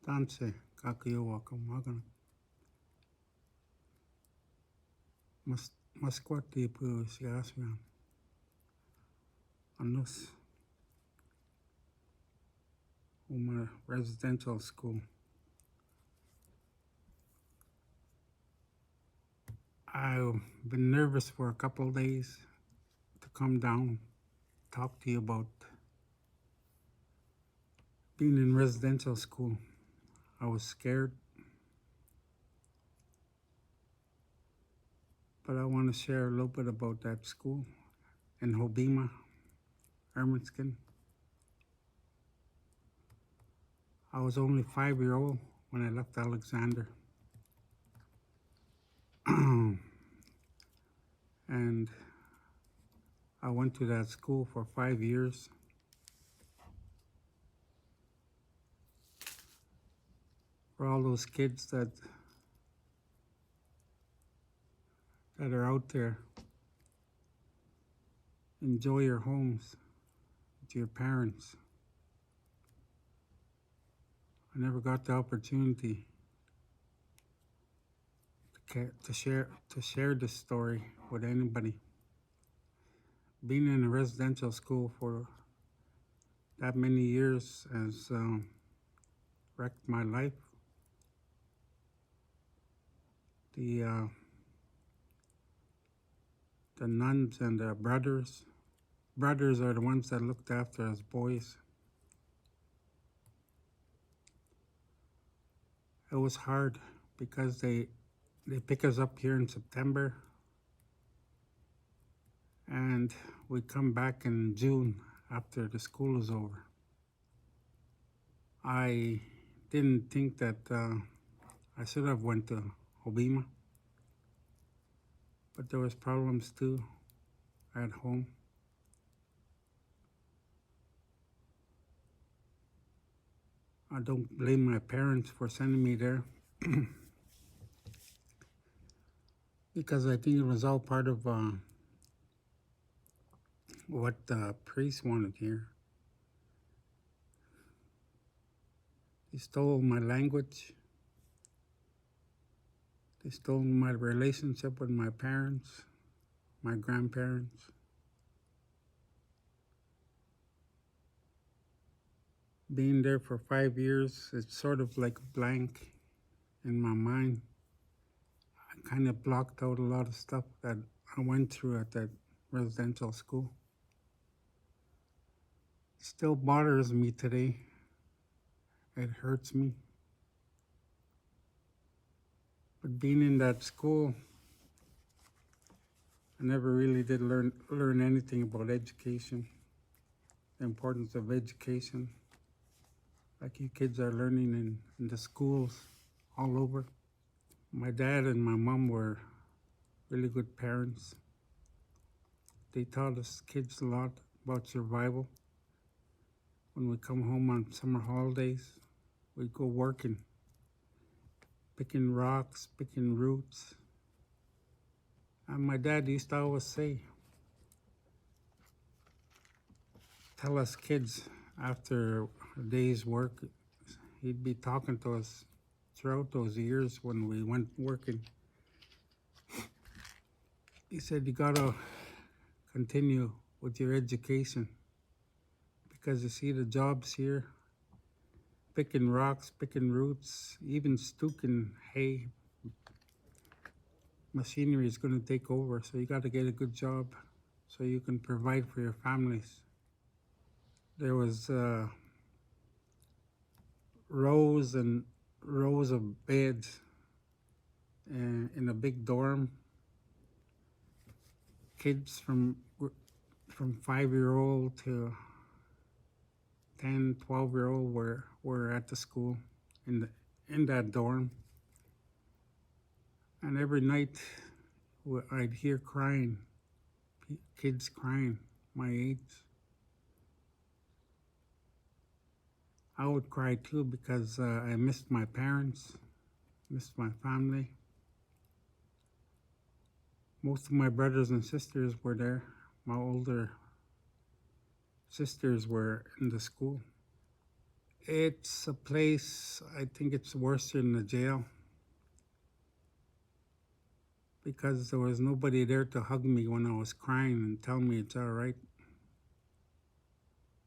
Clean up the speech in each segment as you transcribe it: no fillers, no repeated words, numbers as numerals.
Tanse kakayowa kamagan maskwati pu siasyan anus uma residential school. I've been nervous for a couple of days to come down, talk to you about being in residential school. I was scared, but I want to share a little bit about that school in Hobima, Ermineskin. I was only 5 years old when I left Alexander. And I went to that school for 5 years. For all those kids that are out there, enjoy your homes with your parents. I never got the opportunity to share this story with anybody. Being in a residential school for that many years has wrecked my life. The nuns and the brothers are the ones that looked after us boys. It was hard because they pick us up here in September and we come back in June after the school is over. I didn't think that I should have went to Hobima, but there was problems too at home. I don't blame my parents for sending me there because I think it was all part of what the priest wanted here. They stole my language. They stole my relationship with my parents, my grandparents. Being there for 5 years, it's sort of like a blank in my mind. I kind of blocked out a lot of stuff that I went through at that residential school. It still bothers me today. It hurts me. But being in that school, I never really did learn anything about education, the importance of education, like you kids are learning in the schools all over. My dad and my mom were really good parents. They taught us kids a lot about survival. When we come home on summer holidays, we'd go working, picking rocks, picking roots. And my dad used to always tell us kids after a day's work, he'd be talking to us throughout those years when we went working. He said, you gotta continue with your education because you see the jobs here, picking rocks, picking roots, even stooking hay, machinery is gonna take over. So you gotta get a good job so you can provide for your families. There was rows and rows of beds in a big dorm. Kids from 5-year-old to 10, 12-year-old were at the school in that dorm. And every night I'd hear crying, kids crying my age. I would cry too because I missed my parents, missed my family. Most of my brothers and sisters were there. My older sisters were in the school. It's a place, I think it's worse than the jail because there was nobody there to hug me when I was crying and tell me it's all right.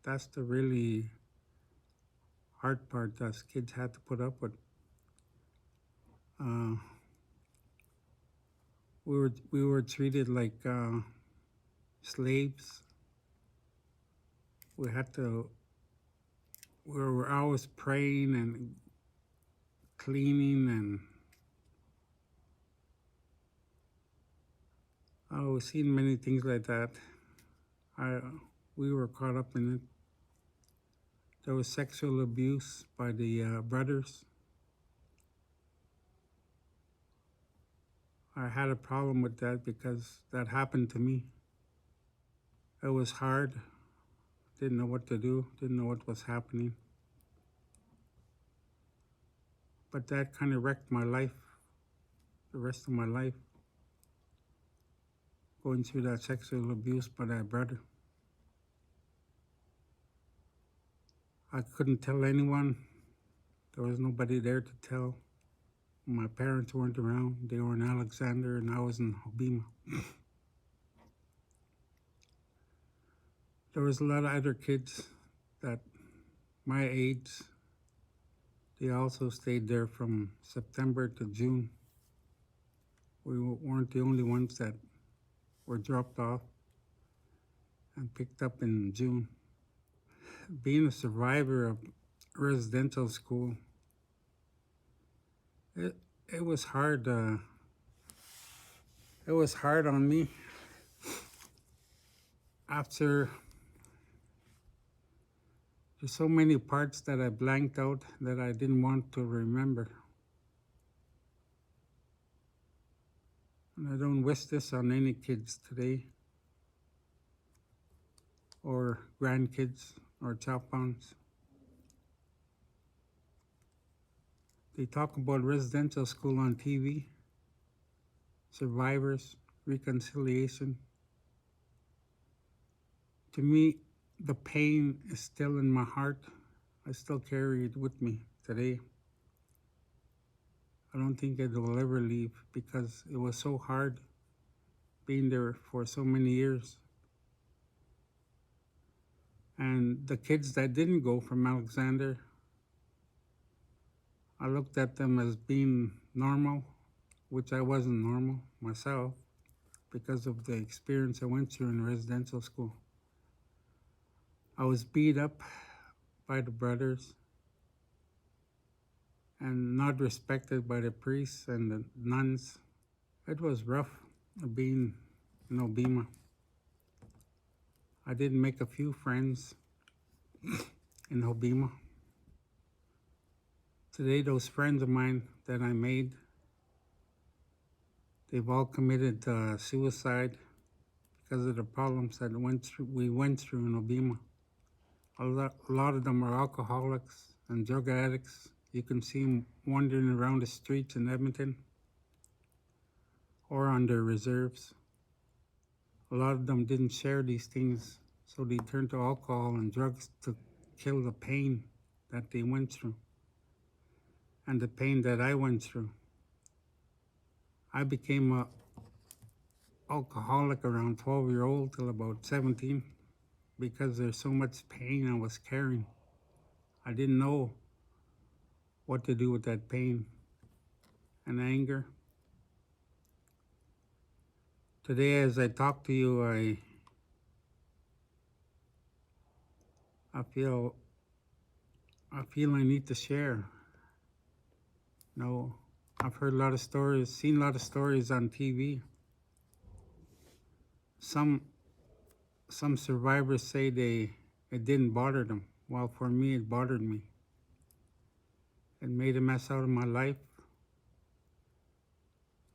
That's the really hard part us kids had to put up with. Uh, we were treated like slaves. We had to. We were always praying and cleaning, and I was seeing many things like that. I we were caught up in it. There was sexual abuse by the brothers. I had a problem with that because that happened to me. It was hard. Didn't know what to do. Didn't know what was happening. But that kind of wrecked my life, the rest of my life, going through that sexual abuse by that brother. I couldn't tell anyone. There was nobody there to tell. My parents weren't around. They were in Alexander and I was in Hobima. There was a lot of other kids that my age, they also stayed there from September to June. We weren't the only ones that were dropped off and picked up in June. Being a survivor of residential school, it was hard. It was hard on me. After there's so many parts that I blanked out that I didn't want to remember. And I don't wish this on any kids today, or grandkids, or chapons. They talk about residential school on TV, survivors, reconciliation. To me, the pain is still in my heart. I still carry it with me today. I don't think it will ever leave because it was so hard being there for so many years. And the kids that didn't go from Alexander, I looked at them as being normal, which I wasn't normal myself because of the experience I went through in residential school. I was beat up by the brothers and not respected by the priests and the nuns. It was rough being in Obima. I did make a few friends in Obima. Today, those friends of mine that I made, they've all committed suicide because of the problems that we went through in Obima. A lot of them are alcoholics and drug addicts. You can see them wandering around the streets in Edmonton or on their reserves. A lot of them didn't share these things, so they turned to alcohol and drugs to kill the pain that they went through and the pain that I went through. I became an alcoholic around 12-year-old till about 17 because there's so much pain I was carrying. I didn't know what to do with that pain and anger. Today, as I talk to you, I feel I need to share. No, I've heard a lot of stories, seen a lot of stories on TV. Some survivors say it didn't bother them. Well, for me, it bothered me. It made a mess out of my life.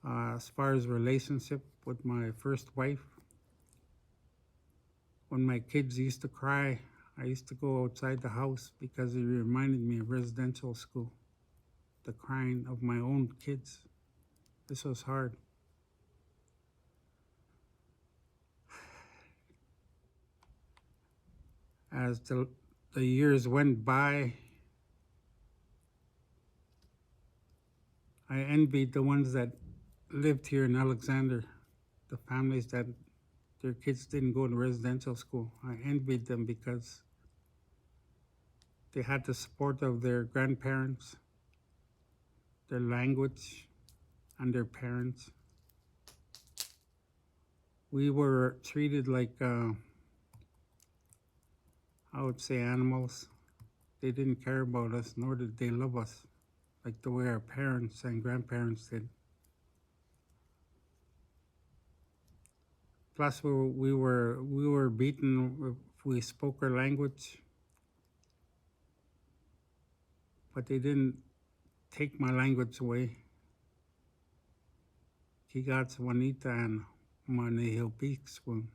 As far as relationship with my first wife, when my kids used to cry, I used to go outside the house because it reminded me of residential school. The crying of my own kids. This was hard. As the years went by, I envied the ones that lived here in Alexander, the families that their kids didn't go to residential school. I envied them because they had the support of their grandparents, their language, and their parents. We were treated like, I would say, animals. They didn't care about us, nor did they love us, like the way our parents and grandparents did. Plus, we were beaten if we spoke our language, but they didn't take my language away. Kigats Juanita and Manehil Peaks when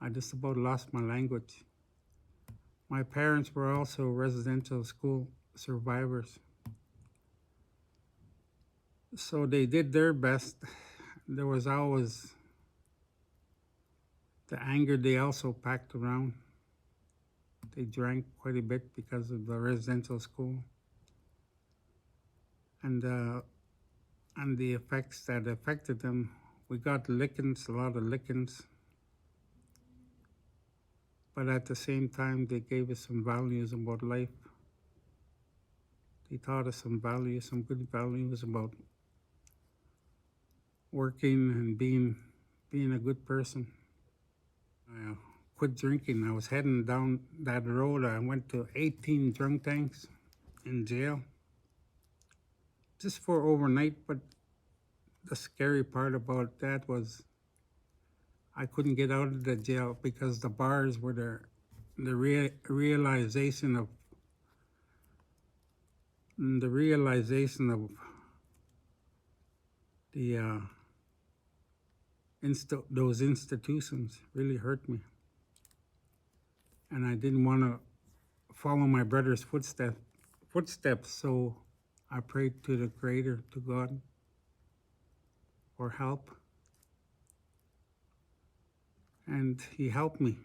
I just about lost my language. My parents were also residential school survivors, so they did their best. There was always the anger they also packed around. They drank quite a bit because of the residential school and the effects that affected them. We got lickings, a lot of lickings, but at the same time, they gave us some values about life. They taught us some values, some good values about working and being a good person. I quit drinking. I was heading down that road. I went to 18 drunk tanks in jail just for overnight. But the scary part about that was I couldn't get out of the jail because the bars were the realization of the those institutions really hurt me, and I didn't want to follow my brother's footsteps. So I prayed to the Creator, to God, for help, and He helped me.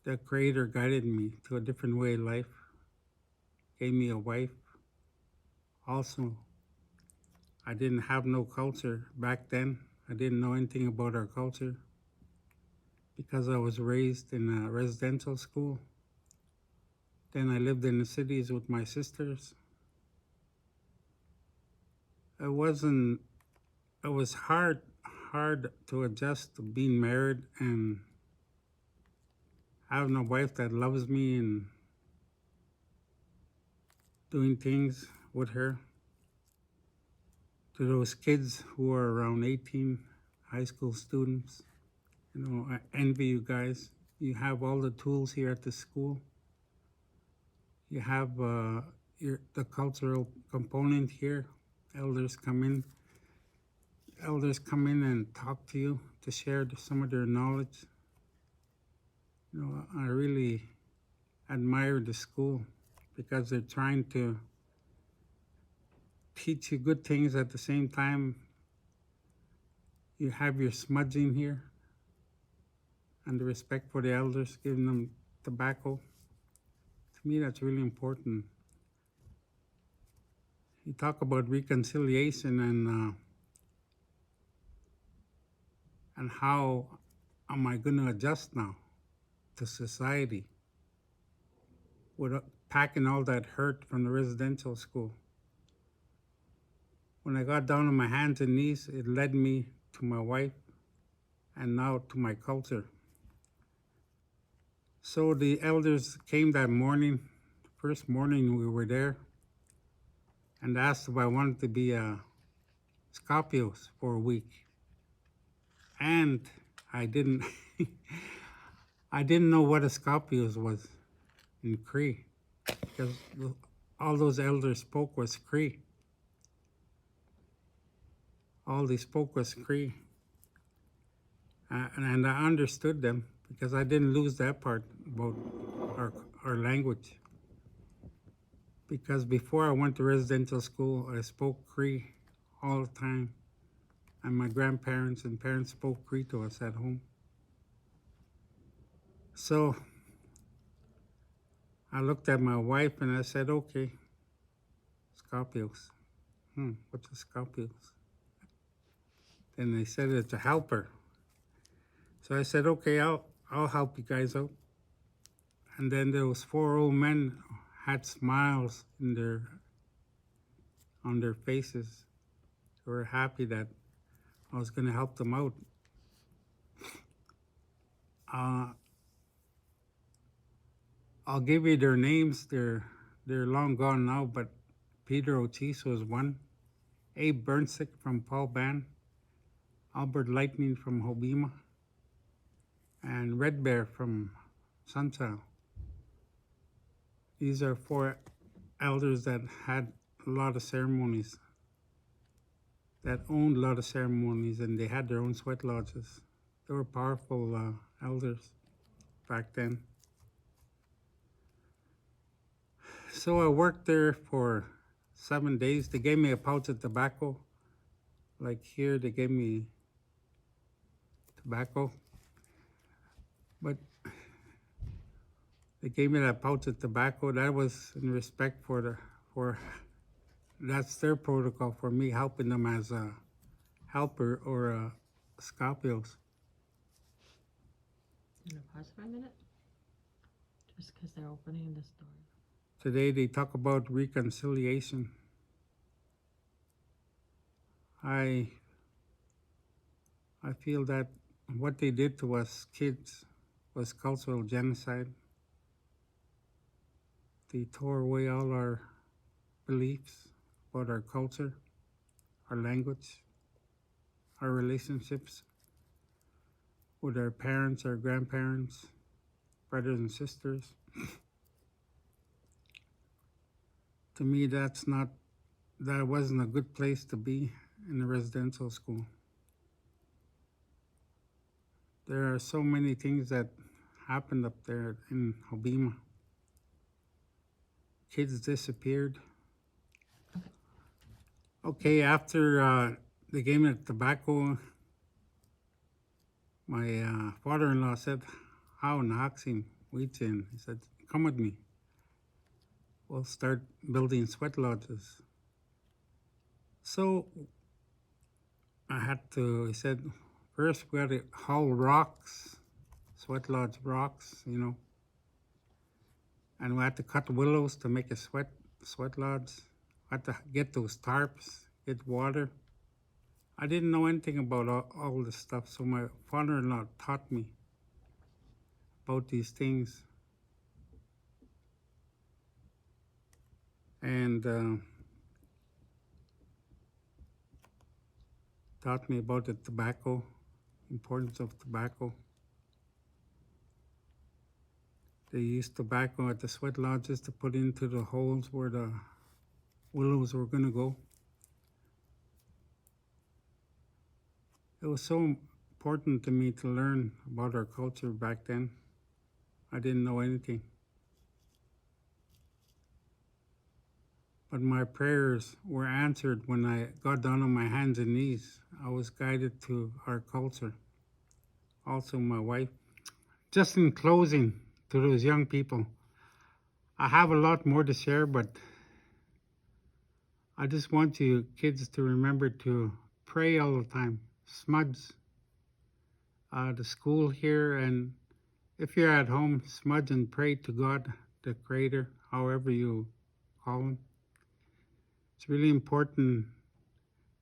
The Creator guided me to a different way of life, gave me a wife. Also, I didn't have no culture back then. I didn't know anything about our culture because I was raised in a residential school. Then I lived in the cities with my sisters. It wasn't, it was hard to adjust to being married and having a wife that loves me and doing things with her. To those kids who are around 18, high school students, I envy you guys. You have all the tools here at the school. You have the cultural component here. Elders come in. Elders come in and talk to you to share some of their knowledge. I really admire the school because they're trying to teach you good things at the same time. You have your smudging here and the respect for the elders, giving them tobacco. To me, that's really important. You talk about reconciliation and how am I going to adjust now to society without packing all that hurt from the residential school. When I got down on my hands and knees, it led me to my wife and now to my culture. So the elders came that morning, first morning we were there, and asked if I wanted to be a Scorpios for a week. And I didn't I didn't know what a Scorpios was in Cree, because all those elders spoke was Cree. All they spoke was Cree. And I understood them because I didn't lose that part about our language. Because before I went to residential school, I spoke Cree all the time. And my grandparents and parents spoke Cree to us at home. So I looked at my wife and I said, okay, Scorpios. What's a Scorpios? Then they said it's a helper. So I said, okay, I'll help you guys out. And then there was 4 old men had smiles on their faces. They were happy that I was going to help them out. I'll give you their names. They're long gone now, but Peter Otis was one. Abe Burnsick from Paul Ban. Albert Lightning from Hobima. And Red Bear from Sunshine. These are 4 elders that had a lot of ceremonies, that owned a lot of ceremonies, and they had their own sweat lodges. They were powerful elders back then. So I worked there for 7 days. They gave me a pouch of tobacco. Like here, they gave me tobacco. But they gave me that pouch of tobacco. That was in respect for that's their protocol for me helping them as a helper or a Scorpios. You gonna pause for a minute? Just because they're opening this door. Today they talk about reconciliation. I feel that what they did to us kids was cultural genocide. They tore away all our beliefs about our culture, our language, our relationships with our parents, our grandparents, brothers and sisters. To me, that wasn't a good place to be in a residential school. There are so many things that happened up there in Hobima. Kids disappeared. Okay, after they gave me the tobacco, my father-in-law said, "How Naxim, Weechin?" He said, "Come with me. We'll start building sweat lodges." So he said, first we had to haul rocks, sweat lodge rocks, and we had to cut willows to make a sweat lodge. We had to get those tarps, get water. I didn't know anything about all this stuff, so my father-in-law taught me about these things. And taught me about the tobacco, importance of tobacco. They used tobacco at the sweat lodges to put into the holes where the willows were going to go. It was so important to me to learn about our culture back then. I didn't know anything. But my prayers were answered when I got down on my hands and knees. I was guided to our culture. Also my wife. Just in closing, to those young people, I have a lot more to share, but I just want you kids to remember to pray all the time. Smudge the school here, and if you're at home, smudge and pray to God, the Creator, however you call Him. It's really important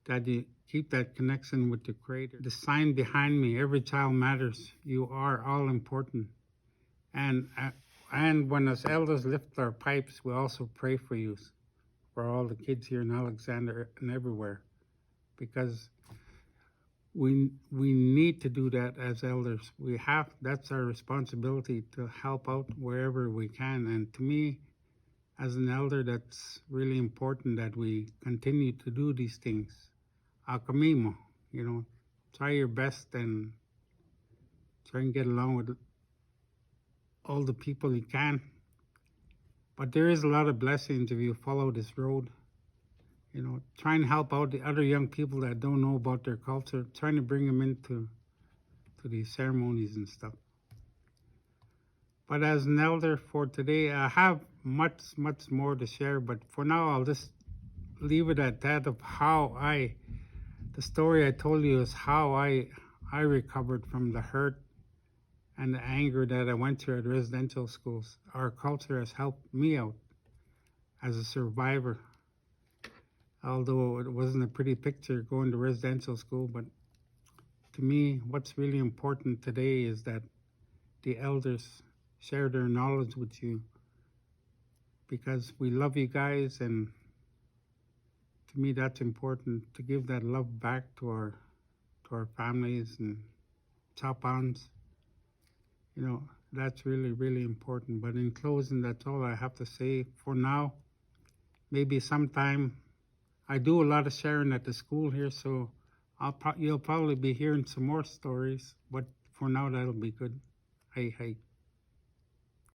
that you keep that connection with the Creator. The sign behind me, every child matters. You are all important. And when us elders lift our pipes, we also pray for you, for all the kids here in Alexander and everywhere, because we need to do that as elders. That's our responsibility to help out wherever we can. And to me, as an elder, that's really important that we continue to do these things. Ako mismo, try your best and try and get along with all the people you can. But there is a lot of blessings if you follow this road. Try and help out the other young people that don't know about their culture, trying to bring them into these ceremonies and stuff. But as an elder for today, I have much more to share, but for now I'll just leave it at that of the story I told you is how I recovered from the hurt and the anger that I went through at residential schools. Our culture has helped me out as a survivor. Although it wasn't a pretty picture going to residential school, but to me, what's really important today is that the elders share their knowledge with you, because we love you guys, and to me that's important, to give that love back to our families and chapans. That's really important. But in closing, that's all I have to say for now. Maybe sometime, I do a lot of sharing at the school here, so you'll probably be hearing some more stories, but for now that'll be good. Hey.